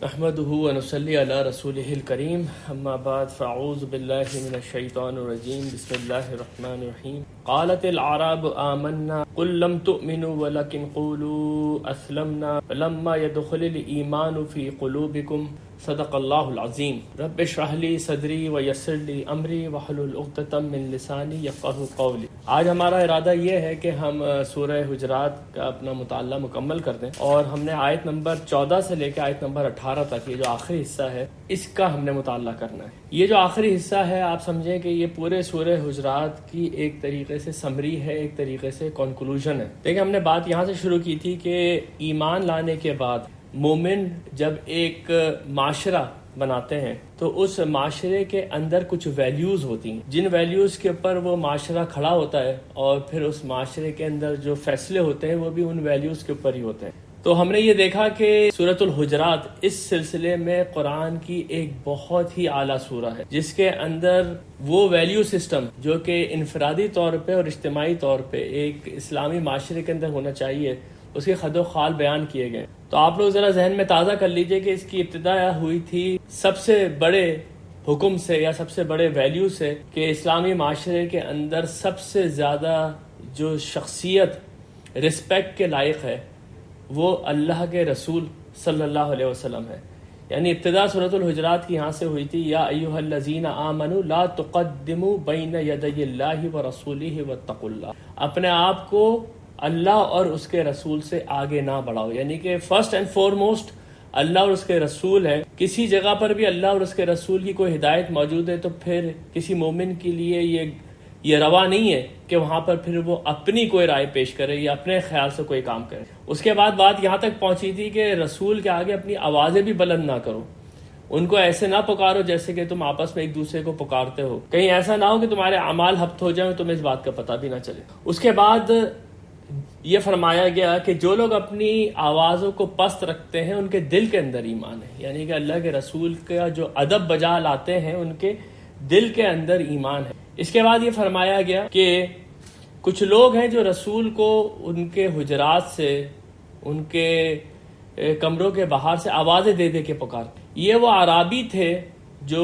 نحمده ونصلي على رسوله الكريم اما بعد فاعوذ بالله من الشيطان الرجيم بسم الله الرحمن الرحيم قالت الاعراب آمنا قل لم تؤمنوا ولكن قولوا اسلمنا فلما يدخل الايمان في قلوبكم صدق اللہ العظیم رب اشرح لی صدری ویسر لی امری واحلل عقدۃ من لسانی یفقہوا قولی۔ آج ہمارا ارادہ یہ ہے کہ ہم سورہ حجرات کا اپنا مطالعہ مکمل کر دیں، اور ہم نے آیت نمبر 14 سے لے کے آیت نمبر 18 تک یہ جو آخری حصہ ہے اس کا ہم نے مطالعہ کرنا ہے۔ یہ جو آخری حصہ ہے آپ سمجھیں کہ یہ پورے سورہ حجرات کی ایک طریقے سے سمری ہے، ایک طریقے سے کنکلوژن ہے۔ دیکھیں ہم نے بات یہاں سے شروع کی تھی کہ ایمان لانے کے بعد مومن جب ایک معاشرہ بناتے ہیں تو اس معاشرے کے اندر کچھ ویلیوز ہوتی ہیں، جن ویلیوز کے اوپر وہ معاشرہ کھڑا ہوتا ہے، اور پھر اس معاشرے کے اندر جو فیصلے ہوتے ہیں وہ بھی ان ویلیوز کے اوپر ہی ہوتے ہیں۔ تو ہم نے یہ دیکھا کہ سورۃ الحجرات اس سلسلے میں قرآن کی ایک بہت ہی اعلیٰ سورہ ہے، جس کے اندر وہ ویلیو سسٹم جو کہ انفرادی طور پہ اور اجتماعی طور پہ ایک اسلامی معاشرے کے اندر ہونا چاہیے، اس کے خد و خال بیان کیے گئے۔ تو آپ لوگ ذرا ذہن میں تازہ کر لیجئے کہ اس کی ابتدا ہوئی تھی سب سے بڑے حکم سے یا سب سے بڑے ویلیو سے کہ اسلامی معاشرے کے اندر سب سے زیادہ جو شخصیت رسپیکٹ کے لائق ہے وہ اللہ کے رسول صلی اللہ علیہ وسلم ہے۔ یعنی ابتدا سورۃ الحجرات کی یہاں سے ہوئی تھی، یا ایھا الذین آمنوا لا تقدموا بین یدی اللہ ورسولہ واتقوا اللہ، اپنے آپ کو اللہ اور اس کے رسول سے آگے نہ بڑھاؤ، یعنی کہ فرسٹ اینڈ فورموسٹ اللہ اور اس کے رسول ہے۔ کسی جگہ پر بھی اللہ اور اس کے رسول کی کوئی ہدایت موجود ہے تو پھر کسی مومن کے لیے یہ روا نہیں ہے کہ وہاں پر پھر وہ اپنی کوئی رائے پیش کرے یا اپنے خیال سے کوئی کام کرے۔ اس کے بعد بات یہاں تک پہنچی تھی کہ رسول کے آگے اپنی آوازیں بھی بلند نہ کرو، ان کو ایسے نہ پکارو جیسے کہ تم آپس میں ایک دوسرے کو پکارتے ہو، کہیں ایسا نہ ہو کہ تمہارے اعمال ہبط ہو جائیں، تمہیں اس بات کا پتہ بھی نہ چلے۔ اس کے بعد یہ فرمایا گیا کہ جو لوگ اپنی آوازوں کو پست رکھتے ہیں ان کے دل کے اندر ایمان ہے، یعنی کہ اللہ کے رسول کا جو ادب بجا لاتے ہیں ان کے دل کے اندر ایمان ہے۔ اس کے بعد یہ فرمایا گیا کہ کچھ لوگ ہیں جو رسول کو ان کے حجرات سے، ان کے کمروں کے باہر سے آوازیں دے دے کے پکارتے۔ یہ وہ اعرابی تھے جو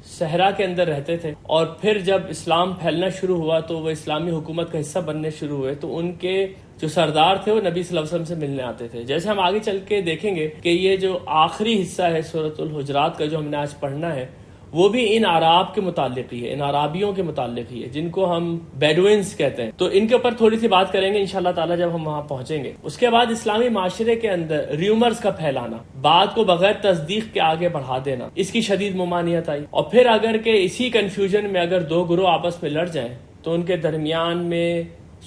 صحرا کے اندر رہتے تھے، اور پھر جب اسلام پھیلنا شروع ہوا تو وہ اسلامی حکومت کا حصہ بننے شروع ہوئے، تو ان کے جو سردار تھے وہ نبی صلی اللہ علیہ وسلم سے ملنے آتے تھے۔ جیسے ہم آگے چل کے دیکھیں گے کہ یہ جو آخری حصہ ہے سورۃ الحجرات کا جو ہم نے آج پڑھنا ہے وہ بھی ان اعراب کے متعلق ہی ہے، ان اعرابیوں کے متعلق ہی ہے جن کو ہم بیڈوئنز کہتے ہیں۔ تو ان کے اوپر تھوڑی سی بات کریں گے انشاءاللہ تعالی جب ہم وہاں پہنچیں گے۔ اس کے بعد اسلامی معاشرے کے اندر ریومرز کا پھیلانا، بات کو بغیر تصدیق کے آگے بڑھا دینا، اس کی شدید ممانعت آئی، اور پھر اگر کہ اسی کنفیوژن میں اگر دو گروہ آپس میں لڑ جائیں تو ان کے درمیان میں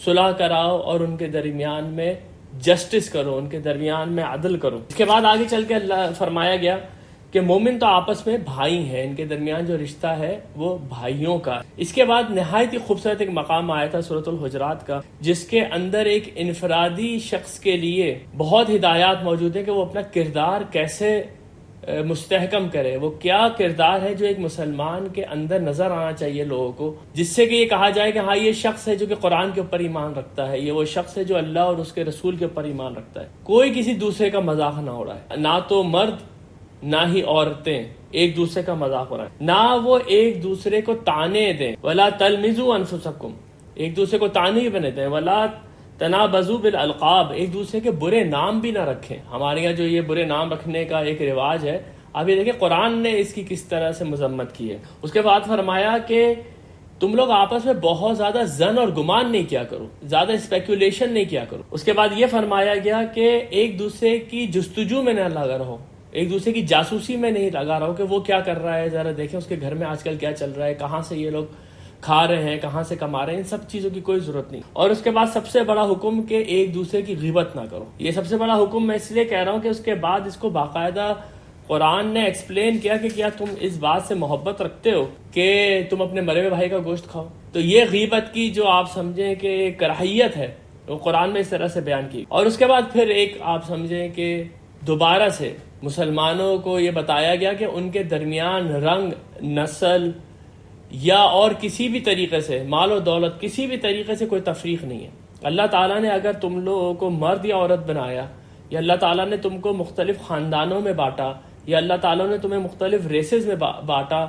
صلح کراؤ اور ان کے درمیان میں جسٹس کرو، ان کے درمیان میں عدل کرو۔ اس کے بعد آگے چل کے اللہ فرمایا گیا کہ مومن تو آپس میں بھائی ہیں، ان کے درمیان جو رشتہ ہے وہ بھائیوں کا۔ اس کے بعد نہایت ہی خوبصورت ایک مقام آیا تھا سورۃ الحجرات کا، جس کے اندر ایک انفرادی شخص کے لیے بہت ہدایات موجود ہیں کہ وہ اپنا کردار کیسے مستحکم کرے، وہ کیا کردار ہے جو ایک مسلمان کے اندر نظر آنا چاہیے لوگوں کو، جس سے کہ یہ کہا جائے کہ ہاں یہ شخص ہے جو کہ قرآن کے اوپر ایمان رکھتا ہے، یہ وہ شخص ہے جو اللہ اور اس کے رسول کے اوپر ایمان رکھتا ہے۔ کوئی کسی دوسرے کا مذاق نہ ہو رہا ہے، نہ تو مرد نہ ہی عورتیں ایک دوسرے کا مذاق ہو رہا ہے، نہ وہ ایک دوسرے کو طعنے دیں، وَلَا تَلْمِزُوا أَنفُسَكُمْ، ایک دوسرے کو طعنے بنے دیں، وَلَا تَنَابَزُوا بِالْأَلْقَابِ، ایک دوسرے کے برے نام بھی نہ رکھیں۔ ہمارے یہاں جو یہ برے نام رکھنے کا ایک رواج ہے، اب یہ دیکھیں قرآن نے اس کی کس طرح سے مذمت کی ہے۔ اس کے بعد فرمایا کہ تم لوگ آپس میں بہت زیادہ ظن اور گمان نہیں کیا کرو، زیادہ اسپیکولیشن نہیں کیا کرو۔ اس کے بعد یہ فرمایا گیا کہ ایک دوسرے کی جستجو میں نہ لگا رہو، ایک دوسرے کی جاسوسی میں نہیں لگا رہا ہو کہ وہ کیا کر رہا ہے، ذرا دیکھیں اس کے گھر میں آج کل کیا چل رہا ہے، کہاں سے یہ لوگ کھا رہے ہیں، کہاں سے کما رہے ہیں، ان سب چیزوں کی کوئی ضرورت نہیں۔ اور اس کے بعد سب سے بڑا حکم کہ ایک دوسرے کی غیبت نہ کرو۔ یہ سب سے بڑا حکم میں اس لیے کہہ رہا ہوں کہ اس کے بعد اس کو باقاعدہ قرآن نے ایکسپلین کیا کہ کیا تم اس بات سے محبت رکھتے ہو کہ تم اپنے مرے ہوئے بھائی کا گوشت کھاؤ؟ تو یہ غیبت کی جو آپ سمجھیں کہ کراہیت ہے وہ قرآن میں اس طرح سے بیان کی۔ اور اس کے بعد پھر ایک آپ سمجھیں کہ دوبارہ سے مسلمانوں کو یہ بتایا گیا کہ ان کے درمیان رنگ، نسل یا اور کسی بھی طریقے سے، مال و دولت، کسی بھی طریقے سے کوئی تفریق نہیں ہے۔ اللہ تعالیٰ نے اگر تم لوگوں کو مرد یا عورت بنایا یا اللہ تعالیٰ نے تم کو مختلف خاندانوں میں بانٹا، یا اللہ تعالیٰ نے تمہیں مختلف ریسز میں بانٹا،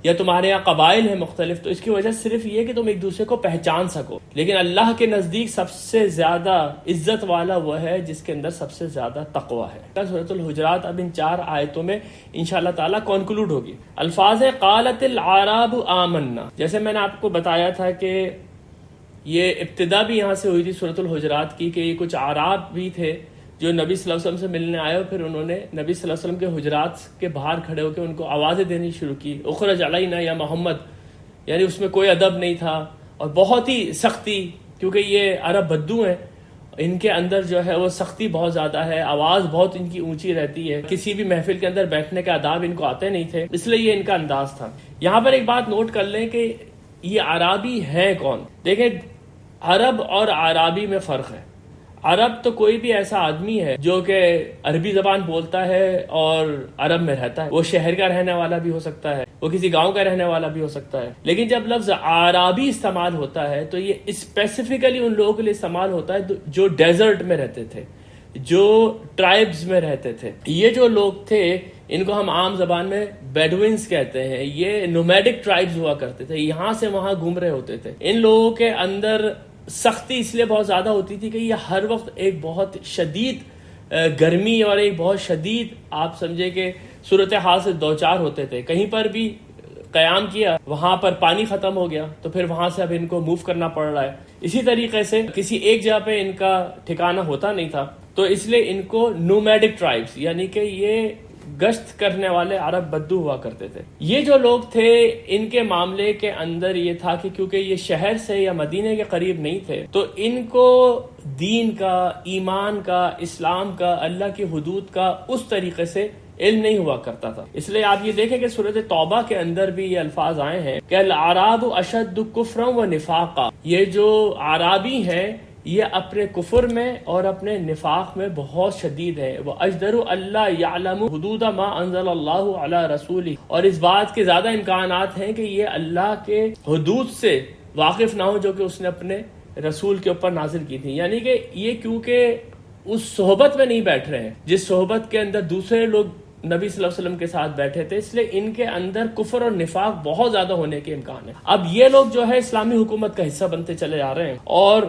یا تمہارے یہاں قبائل ہیں مختلف، تو اس کی وجہ صرف یہ کہ تم ایک دوسرے کو پہچان سکو. لیکن اللہ کے نزدیک سب سے زیادہ عزت والا وہ ہے جس کے اندر سب سے زیادہ تقوی ہے. سورۃ الحجرات اب ان 4 آیتوں میں انشاءاللہ تعالیٰ کنکلوڈ ہوگی. الفاظ ہے قالت الاعراب آمنا. جیسے میں نے آپ کو بتایا تھا کہ یہ ابتدا بھی یہاں سے ہوئی تھی سورۃ الحجرات کی، کہ یہ کچھ اعراب بھی تھے جو نبی صلی اللہ علیہ وسلم سے ملنے آئے، اور پھر انہوں نے نبی صلی اللہ علیہ وسلم کے حجرات کے باہر کھڑے ہو کے ان کو آوازیں دینی شروع کی، اخرج علینا یا محمد. یعنی اس میں کوئی ادب نہیں تھا اور بہت ہی سختی، کیونکہ یہ عرب بدو ہیں، ان کے اندر جو ہے وہ سختی بہت زیادہ ہے، آواز بہت ان کی اونچی رہتی ہے، کسی بھی محفل کے اندر بیٹھنے کے آداب ان کو آتے نہیں تھے، اس لیے یہ ان کا انداز تھا. یہاں پر ایک بات نوٹ کر لیں کہ یہ عربی ہیں کون. دیکھیں عرب اور عربی میں فرق ہے. عرب تو کوئی بھی ایسا آدمی ہے جو کہ عربی زبان بولتا ہے اور عرب میں رہتا ہے. وہ شہر کا رہنے والا بھی ہو سکتا ہے، وہ کسی گاؤں کا رہنے والا بھی ہو سکتا ہے. لیکن جب لفظ عربی استعمال ہوتا ہے تو یہ اسپیسیفکلی ان لوگوں کے لیے استعمال ہوتا ہے جو ڈیزرٹ میں رہتے تھے، جو ٹرائبز میں رہتے تھے. یہ جو لوگ تھے ان کو ہم عام زبان میں بیڈوینز کہتے ہیں. یہ نومیڈک ٹرائبز ہوا کرتے تھے، یہاں سے وہاں گھوم رہے ہوتے تھے. ان لوگوں کے اندر سختی اس لیے بہت زیادہ ہوتی تھی کہ یہ ہر وقت ایک بہت شدید گرمی اور ایک بہت شدید آپ سمجھے کہ صورتحال سے دوچار ہوتے تھے. کہیں پر بھی قیام کیا، وہاں پر پانی ختم ہو گیا تو پھر وہاں سے اب ان کو موو کرنا پڑ رہا ہے. اسی طریقے سے کسی ایک جگہ پہ ان کا ٹھکانہ ہوتا نہیں تھا، تو اس لیے ان کو نومیڈک ٹرائبز یعنی کہ یہ گشت کرنے والے عرب بدو ہوا کرتے تھے. یہ جو لوگ تھے ان کے معاملے کے اندر یہ تھا کہ کیونکہ یہ شہر سے یا مدینے کے قریب نہیں تھے تو ان کو دین کا، ایمان کا، اسلام کا، اللہ کی حدود کا اس طریقے سے علم نہیں ہوا کرتا تھا. اس لیے آپ یہ دیکھیں کہ سورۃ توبہ کے اندر بھی یہ الفاظ آئے ہیں کہ الاعراب اشد کفرا و نفاقا. یہ جو اعرابی ہیں یہ اپنے کفر میں اور اپنے نفاق میں بہت شدید ہے. وہ اجدر اللہ یعلم حدود ما انزل اللہ علی رسولہ، اور اس بات کے زیادہ امکانات ہیں کہ یہ اللہ کے حدود سے واقف نہ ہو جو کہ اس نے اپنے رسول کے اوپر نازل کی تھی. یعنی کہ یہ کیونکہ اس صحبت میں نہیں بیٹھ رہے ہیں جس صحبت کے اندر دوسرے لوگ نبی صلی اللہ علیہ وسلم کے ساتھ بیٹھے تھے، اس لیے ان کے اندر کفر اور نفاق بہت زیادہ ہونے کے امکان ہے. اب یہ لوگ جو ہے اسلامی حکومت کا حصہ بنتے چلے جا رہے ہیں، اور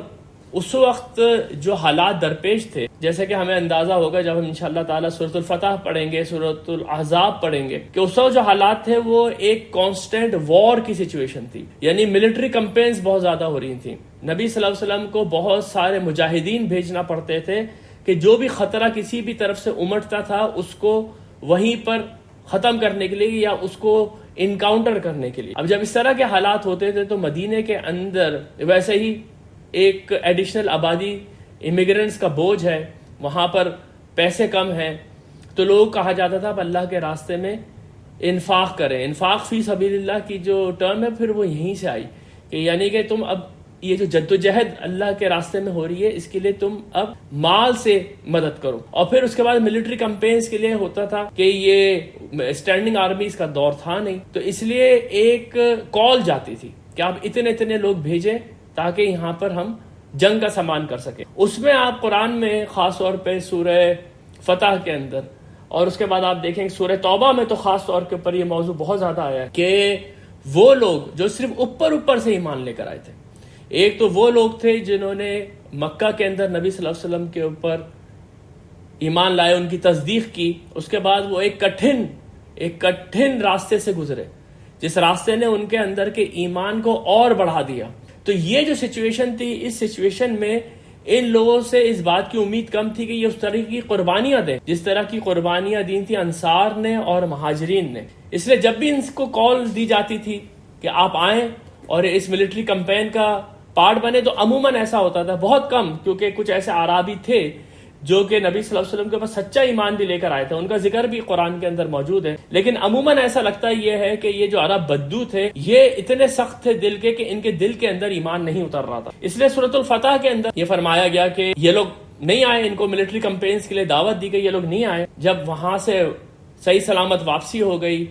اس وقت جو حالات درپیش تھے جیسے کہ ہمیں اندازہ ہوگا جب ہم انشاءاللہ تعالیٰ سورۃ الفتح پڑھیں گے، سورۃ الاحزاب پڑھیں گے، کہ اس وقت جو حالات تھے وہ ایک کانسٹنٹ وار کی سچویشن تھی. یعنی ملٹری کمپینز بہت زیادہ ہو رہی تھیں. نبی صلی اللہ علیہ وسلم کو بہت سارے مجاہدین بھیجنا پڑتے تھے کہ جو بھی خطرہ کسی بھی طرف سے امٹتا تھا اس کو وہیں پر ختم کرنے کے لیے یا اس کو انکاؤنٹر کرنے کے لیے. اب جب اس طرح کے حالات ہوتے تھے تو مدینے کے اندر ویسے ہی ایک ایڈیشنل آبادی امیگرینٹس کا بوجھ ہے، وہاں پر پیسے کم ہیں، تو لوگ کہا جاتا تھا اب اللہ کے راستے میں انفاق کریں. انفاق فی سبیل اللہ کی جو ٹرم ہے پھر وہ یہیں سے آئی کہ یعنی کہ تم اب یہ جو جدوجہد اللہ کے راستے میں ہو رہی ہے اس کے لیے تم اب مال سے مدد کرو. اور پھر اس کے بعد ملٹری کمپینز کے لیے ہوتا تھا کہ یہ اسٹینڈنگ آرمیز کا دور تھا نہیں، تو اس لیے ایک کال جاتی تھی کہ آپ اتنے لوگ بھیجیں تاکہ یہاں پر ہم جنگ کا سامان کر سکیں. اس میں آپ قرآن میں خاص طور پہ سورہ فتح کے اندر اور اس کے بعد آپ دیکھیں سورہ توبہ میں تو خاص طور کے اوپر یہ موضوع بہت زیادہ آیا ہے کہ وہ لوگ جو صرف اوپر سے ایمان لے کر آئے تھے. ایک تو وہ لوگ تھے جنہوں نے مکہ کے اندر نبی صلی اللہ علیہ وسلم کے اوپر ایمان لائے، ان کی تصدیق کی. اس کے بعد وہ ایک کٹھن راستے سے گزرے جس راستے نے ان کے اندر کے ایمان کو اور بڑھا دیا. تو یہ جو سچویشن تھی، اس سچویشن میں ان لوگوں سے اس بات کی امید کم تھی کہ یہ اس طرح کی قربانیاں دیں جس طرح کی قربانیاں دی تھی انصار نے اور مہاجرین نے. اس لیے جب بھی ان کو کال دی جاتی تھی کہ آپ آئیں اور اس ملٹری کمپین کا پارٹ بنے تو عموماً ایسا ہوتا تھا، بہت کم، کیونکہ کچھ ایسے اعرابی تھے جو کہ نبی صلی اللہ علیہ وسلم کے پاس سچا ایمان بھی لے کر آئے تھے، ان کا ذکر بھی قرآن کے اندر موجود ہے. لیکن عموماً ایسا لگتا یہ ہے کہ یہ جو عرب بدو تھے یہ اتنے سخت تھے دل کے کہ ان کے دل کے اندر ایمان نہیں اتر رہا تھا. اس لیے سورۃ الفتح کے اندر یہ فرمایا گیا کہ یہ لوگ نہیں آئے، ان کو ملٹری کمپینز کے لیے دعوت دی گئی، یہ لوگ نہیں آئے. جب وہاں سے صحیح سلامت واپسی ہو گئی،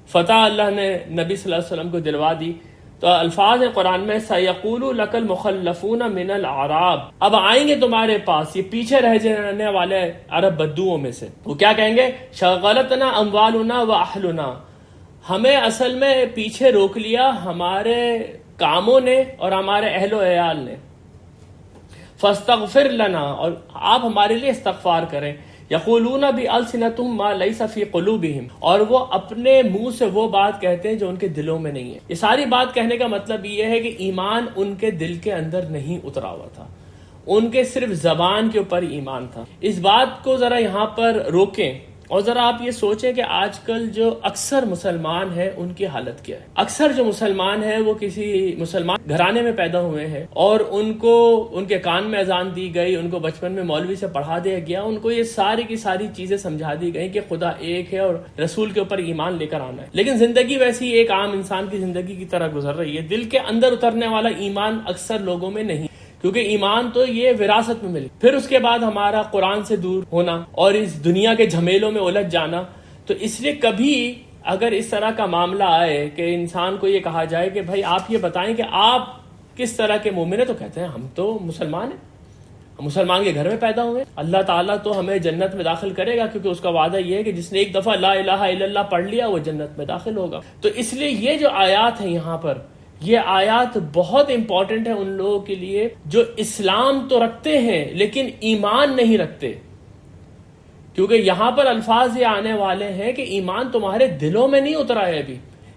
فتح اللہ نے نبی صلی اللہ علیہ وسلم کو دلوا دی، تو الفاظ ہیں قرآن میں سَيَقُولُ لَكَ الْمُخَلَّفُونَ مِنَ الْأَعْرَابِ، اب آئیں گے تمہارے پاس یہ پیچھے رہ جانے والے عرب بدوؤں میں سے، وہ کیا کہیں گے؟ شغلتنا اموالنا واہلنا، ہمیں اصل میں پیچھے روک لیا ہمارے کاموں نے اور ہمارے اہل و عیال نے، فاستغفر لنا، اور آپ ہمارے لیے استغفار کریں، یقولون بألسنتہم ما لیس فی قلوبہم، اور وہ اپنے منہ سے وہ بات کہتے ہیں جو ان کے دلوں میں نہیں ہے۔ یہ ساری بات کہنے کا مطلب یہ ہے کہ ایمان ان کے دل کے اندر نہیں اترا ہوا تھا، ان کے صرف زبان کے اوپر ایمان تھا۔ اس بات کو ذرا یہاں پر روکیں اور ذرا آپ یہ سوچیں کہ آج کل جو اکثر مسلمان ہیں ان کی حالت کیا ہے۔ اکثر جو مسلمان ہیں وہ کسی مسلمان گھرانے میں پیدا ہوئے ہیں اور ان کو ان کے کان میں اذان دی گئی، ان کو بچپن میں مولوی سے پڑھا دیا گیا، ان کو یہ ساری کی ساری چیزیں سمجھا دی گئی کہ خدا ایک ہے اور رسول کے اوپر ایمان لے کر آنا ہے، لیکن زندگی ویسی ایک عام انسان کی زندگی کی طرح گزر رہی ہے۔ دل کے اندر اترنے والا ایمان اکثر لوگوں میں نہیں، کیونکہ ایمان تو یہ وراثت میں ملی، پھر اس کے بعد ہمارا قرآن سے دور ہونا اور اس دنیا کے جھمیلوں میں الجھ جانا۔ تو اس لیے کبھی اگر اس طرح کا معاملہ آئے کہ انسان کو یہ کہا جائے کہ بھائی آپ یہ بتائیں کہ آپ کس طرح کے مومن ہیں، تو کہتے ہیں ہم تو مسلمان ہیں، ہم مسلمان کے گھر میں پیدا ہوئے، اللہ تعالیٰ تو ہمیں جنت میں داخل کرے گا، کیونکہ اس کا وعدہ یہ ہے کہ جس نے ایک دفعہ لا الہ الا اللہ پڑھ لیا وہ جنت میں داخل ہوگا۔ تو اس لیے یہ جو آیات ہیں یہاں پر، یہ آیات بہت امپورٹنٹ ہے ان لوگوں کے لیے جو اسلام تو رکھتے ہیں لیکن ایمان نہیں رکھتے، کیونکہ یہاں پر الفاظ یہ آنے والے ہیں کہ ایمان تمہارے دلوں میں نہیں اترا ہے ابھی۔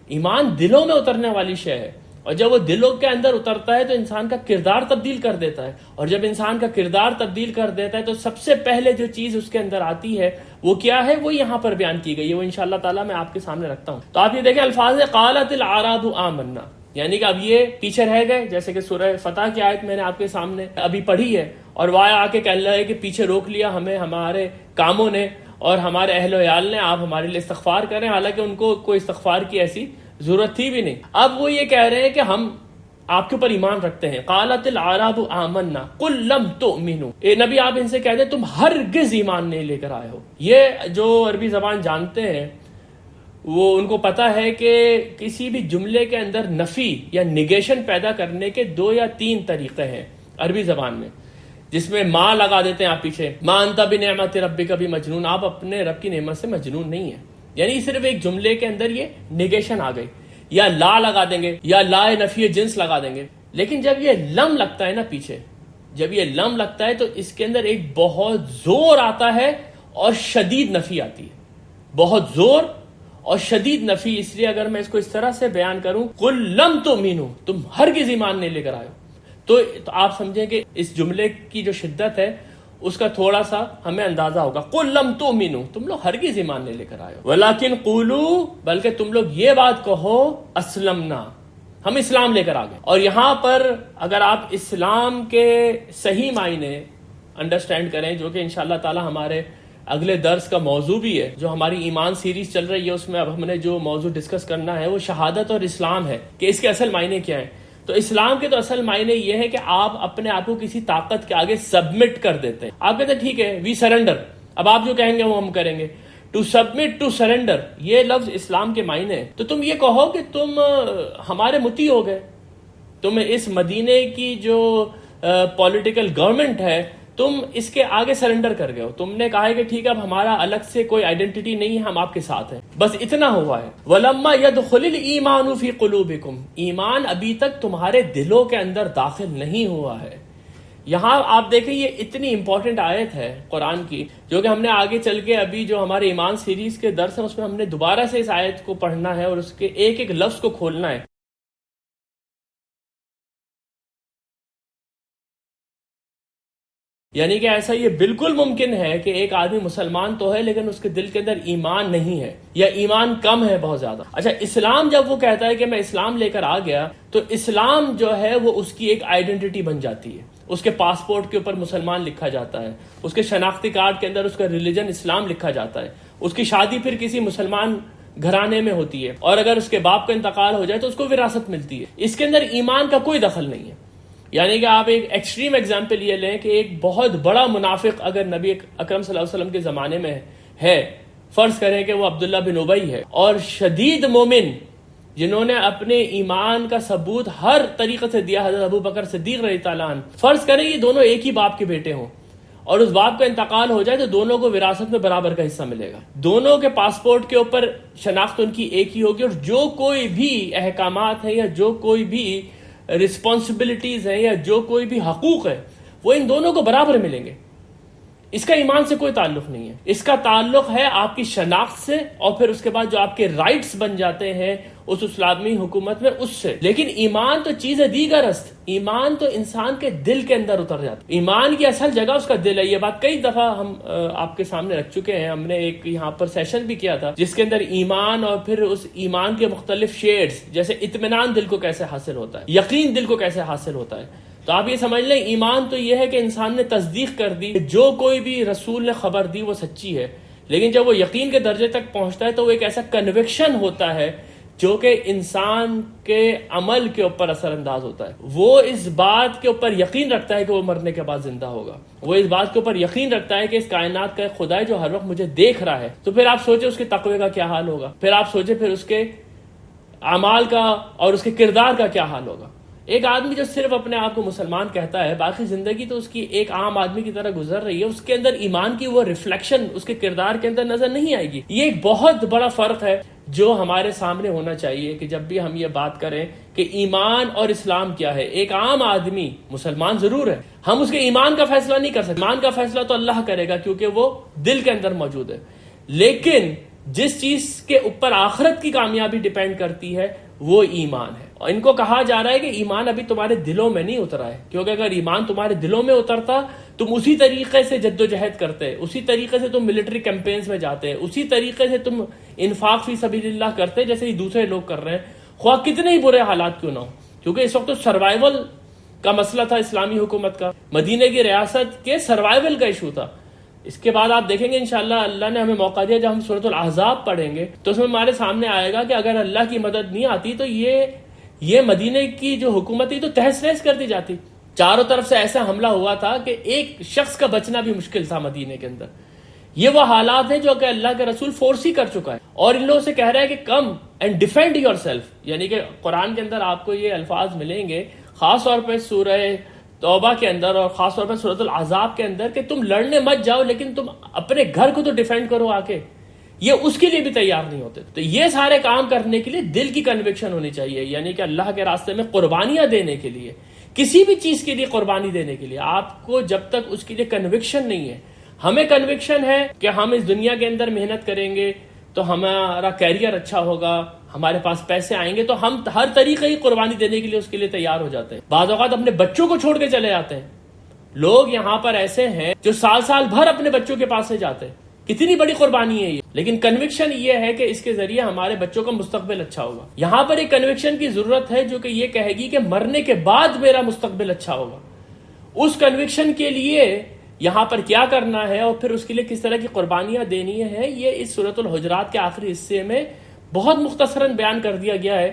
ایمان دلوں میں اترنے والی شے ہے، اور جب وہ دلوں کے اندر اترتا ہے تو انسان کا کردار تبدیل کر دیتا ہے، اور جب انسان کا کردار تبدیل کر دیتا ہے تو سب سے پہلے جو چیز اس کے اندر آتی ہے وہ کیا ہے، وہ یہاں پر بیان کی گئی ہے، وہ انشاءاللہ تعالیٰ میں آپ کے سامنے رکھتا ہوں۔ تو آپ یہ دیکھیں الفاظ ہے قالت الاعراب آمنا، یعنی کہ اب یہ پیچھے رہ گئے، جیسے کہ سورہ فتح کی آیت میں نے آپ کے سامنے ابھی پڑھی ہے، اور وہ آ کے کہہ رہا ہے کہ پیچھے روک لیا ہمیں ہمارے کاموں نے اور ہمارے اہل و عیال نے، آپ ہمارے لیے استغفار کریں، حالانکہ ان کو کوئی استغفار کی ایسی ضرورت تھی بھی نہیں۔ اب وہ یہ کہہ رہے ہیں کہ ہم آپ کے اوپر ایمان رکھتے ہیں۔ قالت الاعراب آمنا قل لم تؤمنوا، اے نبی آپ ان سے کہہ دیں تم ہرگز ایمان نہیں لے کر آئے ہو۔ یہ جو عربی زبان جانتے ہیں وہ ان کو پتا ہے کہ کسی بھی جملے کے اندر نفی یا نگیشن پیدا کرنے کے 2 یا 3 طریقے ہیں عربی زبان میں، جس میں ما لگا دیتے ہیں آپ پیچھے، ما انت بنعمت ربک بمجنون، آپ اپنے رب کی نعمت سے مجنون نہیں ہیں، یعنی صرف ایک جملے کے اندر یہ نگیشن آ گئی، یا لا لگا دیں گے یا لا نفی جنس لگا دیں گے۔ لیکن جب یہ لم لگتا ہے نا پیچھے، جب یہ لم لگتا ہے تو اس کے اندر ایک بہت زور آتا ہے اور شدید نفی آتی ہے، بہت زور اور شدید نفی۔ اس لیے اگر میں اس کو اس طرح سے بیان کروں قل لم تؤمنوا، تم ہرگز ایمان نہیں لے کر آئے ہو، تو آپ سمجھیں کہ اس جملے کی جو شدت ہے اس کا تھوڑا سا ہمیں اندازہ ہوگا۔ قل لم تؤمنوا، تم لوگ ہرگز ایمان نہیں لے کر آئے ہو، ولکن قولوا، بلکہ تم لوگ یہ بات کہو اسلمنا، ہم اسلام لے کر آ گئے۔ اور یہاں پر اگر آپ اسلام کے صحیح معنی انڈرسٹینڈ کریں، جو کہ انشاءاللہ تعالی ہمارے اگلے درس کا موضوع بھی ہے، جو ہماری ایمان سیریز چل رہی ہے اس میں اب ہم نے جو موضوع ڈسکس کرنا ہے وہ شہادت اور اسلام ہے، کہ اس کے اصل معنی کیا ہیں۔ تو اسلام کے تو اصل معنی یہ ہے کہ آپ اپنے آپ کو کسی طاقت کے آگے سبمٹ کر دیتے ہیں، آپ کہتے ہیں ٹھیک ہے وی سرنڈر، اب آپ جو کہیں گے وہ ہم کریں گے۔ ٹو سبمٹ ٹو سرنڈر، یہ لفظ اسلام کے معنی ہے۔ تو تم یہ کہو کہ تم ہمارے مطیع ہو گئے، تم اس مدینے کی جو پولیٹیکل گورنمنٹ ہے تم اس کے آگے سرنڈر کر گئے ہو، تم نے کہا ہے کہ ٹھیک ہے اب ہمارا الگ سے کوئی آئیڈینٹی نہیں ہے، ہم آپ کے ساتھ ہیں، بس اتنا ہوا ہے۔ وَلَمَّا يَدْخُلِ الْإِيمَانُ فِي قُلُوبِكُمْ، ایمان ابھی تک تمہارے دلوں کے اندر داخل نہیں ہوا ہے۔ یہاں آپ دیکھیں یہ اتنی امپورٹنٹ آیت ہے قرآن کی، جو کہ ہم نے آگے چل کے ابھی جو ہمارے ایمان سیریز کے درس ہیں اس میں ہم نے دوبارہ سے اس آیت کو پڑھنا ہے اور اس کے ایک ایک لفظ کو کھولنا ہے۔ یعنی کہ ایسا یہ بالکل ممکن ہے کہ ایک آدمی مسلمان تو ہے لیکن اس کے دل کے اندر ایمان نہیں ہے، یا ایمان کم ہے بہت زیادہ۔ اچھا، اسلام جب وہ کہتا ہے کہ میں اسلام لے کر آ گیا، تو اسلام جو ہے وہ اس کی ایک آئیڈینٹی بن جاتی ہے، اس کے پاسپورٹ کے اوپر مسلمان لکھا جاتا ہے، اس کے شناختی کارڈ کے اندر اس کا ریلیجن اسلام لکھا جاتا ہے، اس کی شادی پھر کسی مسلمان گھرانے میں ہوتی ہے، اور اگر اس کے باپ کا انتقال ہو جائے تو اس کو وراثت ملتی ہے۔ اس کے اندر ایمان کا کوئی دخل نہیں ہے۔ یعنی کہ آپ ایک ایکسٹریم ایگزامپل یہ لیں کہ ایک بہت بڑا منافق اگر نبی اکرم صلی اللہ علیہ وسلم کے زمانے میں ہے، فرض کریں کہ وہ عبداللہ بن ابی ہے، اور شدید مومن جنہوں نے اپنے ایمان کا ثبوت ہر طریقے سے دیا، حضرت ابو بکر صدیق رضی اللہ عنہ۔ فرض کریں یہ دونوں ایک ہی باپ کے بیٹے ہوں اور اس باپ کا انتقال ہو جائے تو دونوں کو وراثت میں برابر کا حصہ ملے گا، دونوں کے پاسپورٹ کے اوپر شناخت ان کی ایک ہی ہوگی، اور جو کوئی بھی احکامات ہیں یا جو کوئی بھی رسپانسبلٹیز ہیں یا جو کوئی بھی حقوق ہے وہ ان دونوں کو برابر ملیں گے۔ اس کا ایمان سے کوئی تعلق نہیں ہے، اس کا تعلق ہے آپ کی شناخت سے، اور پھر اس کے بعد جو آپ کے رائٹس بن جاتے ہیں اس اسلامی حکومت میں اس سے۔ لیکن ایمان تو چیز دیگر است، ایمان تو انسان کے دل کے اندر اتر جاتا ہے، ایمان کی اصل جگہ اس کا دل ہے۔ یہ بات کئی دفعہ ہم آپ کے سامنے رکھ چکے ہیں، ہم نے ایک یہاں پر سیشن بھی کیا تھا جس کے اندر ایمان اور پھر اس ایمان کے مختلف شیڈز، جیسے اطمینان دل کو کیسے حاصل ہوتا ہے، یقین دل کو کیسے حاصل ہوتا ہے۔ تو آپ یہ سمجھ لیں ایمان تو یہ ہے کہ انسان نے تصدیق کر دی کہ جو کوئی بھی رسول نے خبر دی وہ سچی ہے، لیکن جب وہ یقین کے درجے تک پہنچتا ہے تو وہ ایک ایسا کنوکشن ہوتا ہے جو کہ انسان کے عمل کے اوپر اثر انداز ہوتا ہے۔ وہ اس بات کے اوپر یقین رکھتا ہے کہ وہ مرنے کے بعد زندہ ہوگا، وہ اس بات کے اوپر یقین رکھتا ہے کہ اس کائنات کا ایک خدا ہے جو ہر وقت مجھے دیکھ رہا ہے۔ تو پھر آپ سوچیں اس کے تقوی کا کیا حال ہوگا، پھر آپ سوچیں پھر اس کے اعمال کا اور اس کے کردار کا کیا حال ہوگا۔ ایک آدمی جو صرف اپنے آپ کو مسلمان کہتا ہے، باقی زندگی تو اس کی ایک عام آدمی کی طرح گزر رہی ہے، اس کے اندر ایمان کی وہ ریفلیکشن اس کے کردار کے اندر نظر نہیں آئے گی۔ یہ ایک بہت بڑا فرق ہے جو ہمارے سامنے ہونا چاہیے کہ جب بھی ہم یہ بات کریں کہ ایمان اور اسلام کیا ہے۔ ایک عام آدمی مسلمان ضرور ہے، ہم اس کے ایمان کا فیصلہ نہیں کر سکتے، ایمان کا فیصلہ تو اللہ کرے گا کیونکہ وہ دل کے اندر موجود ہے، لیکن جس چیز کے اوپر آخرت کی کامیابی ڈیپینڈ کرتی ہے وہ ایمان ہے۔ اور ان کو کہا جا رہا ہے کہ ایمان ابھی تمہارے دلوں میں نہیں اترا ہے، کیونکہ اگر ایمان تمہارے دلوں میں اترتا تم اسی طریقے سے جد و جہد کرتے، اسی طریقے سے تم ملٹری کیمپینز میں جاتے، اسی طریقے سے تم انفاق فی سبیل اللہ کرتے جیسے یہ دوسرے لوگ کر رہے ہیں، خواہ کتنے ہی برے حالات کیوں نہ ہو۔ کیونکہ اس وقت تو سروائیول کا مسئلہ تھا اسلامی حکومت کا، مدینہ کی ریاست کے سروائیول کا ایشو تھا۔ اس کے بعد آپ دیکھیں گے انشاءاللہ اللہ نے ہمیں موقع دیا، جب ہم سورۃ الاحزاب پڑھیں گے تو اس میں ہمارے سامنے آئے گا کہ اگر اللہ کی مدد نہیں آتی تو یہ مدینہ کی جو حکومت تھی تو تہس نہس کر دی جاتی۔ چاروں طرف سے ایسا حملہ ہوا تھا کہ ایک شخص کا بچنا بھی مشکل تھا مدینہ کے اندر۔ یہ وہ حالات ہیں جو کہ اللہ کے رسول فورس ہی کر چکا ہے، اور ان لوگوں سے کہہ رہا ہے کہ come and defend your self, یعنی کہ قرآن کے اندر آپ کو یہ الفاظ ملیں گے خاص طور پہ سورہ توبہ کے اندر اور خاص طور پہ سورۃ الاحزاب کے اندر کہ تم لڑنے مت جاؤ لیکن تم اپنے گھر کو تو ڈیفینڈ کرو آ کے۔ یہ اس کے لیے بھی تیار نہیں ہوتے۔ تو یہ سارے کام کرنے کے لیے دل کی کنوکشن ہونی چاہیے، یعنی کہ اللہ کے راستے میں قربانیاں دینے کے لیے، کسی بھی چیز کے لیے قربانی دینے کے لیے آپ کو جب تک اس کے لیے کنوکشن نہیں ہے۔ ہمیں کنوکشن ہے کہ ہم اس دنیا کے اندر محنت کریں گے تو ہمارا کیریئر اچھا ہوگا، ہمارے پاس پیسے آئیں گے، تو ہم ہر طریقے کی قربانی دینے کے لیے اس کے لیے تیار ہو جاتے ہیں۔ بعض اوقات اپنے بچوں کو چھوڑ کے چلے جاتے ہیں۔ لوگ یہاں پر ایسے ہیں جو سال بھر اپنے بچوں کے پاس سے جاتے ہیں، کتنی بڑی قربانی ہے یہ، لیکن کنوکشن یہ ہے کہ اس کے ذریعے ہمارے بچوں کا مستقبل اچھا ہوگا۔ یہاں پر ایک کنوکشن کی ضرورت ہے جو کہ یہ کہے گی کہ مرنے کے بعد میرا مستقبل اچھا ہوگا۔ اس کنوکشن کے لیے یہاں پر کیا کرنا ہے اور پھر اس کے لیے کس طرح کی قربانیاں دینی ہیں، یہ اس سورۃ الحجرات کے آخری حصے میں بہت مختصراً بیان کر دیا گیا ہے۔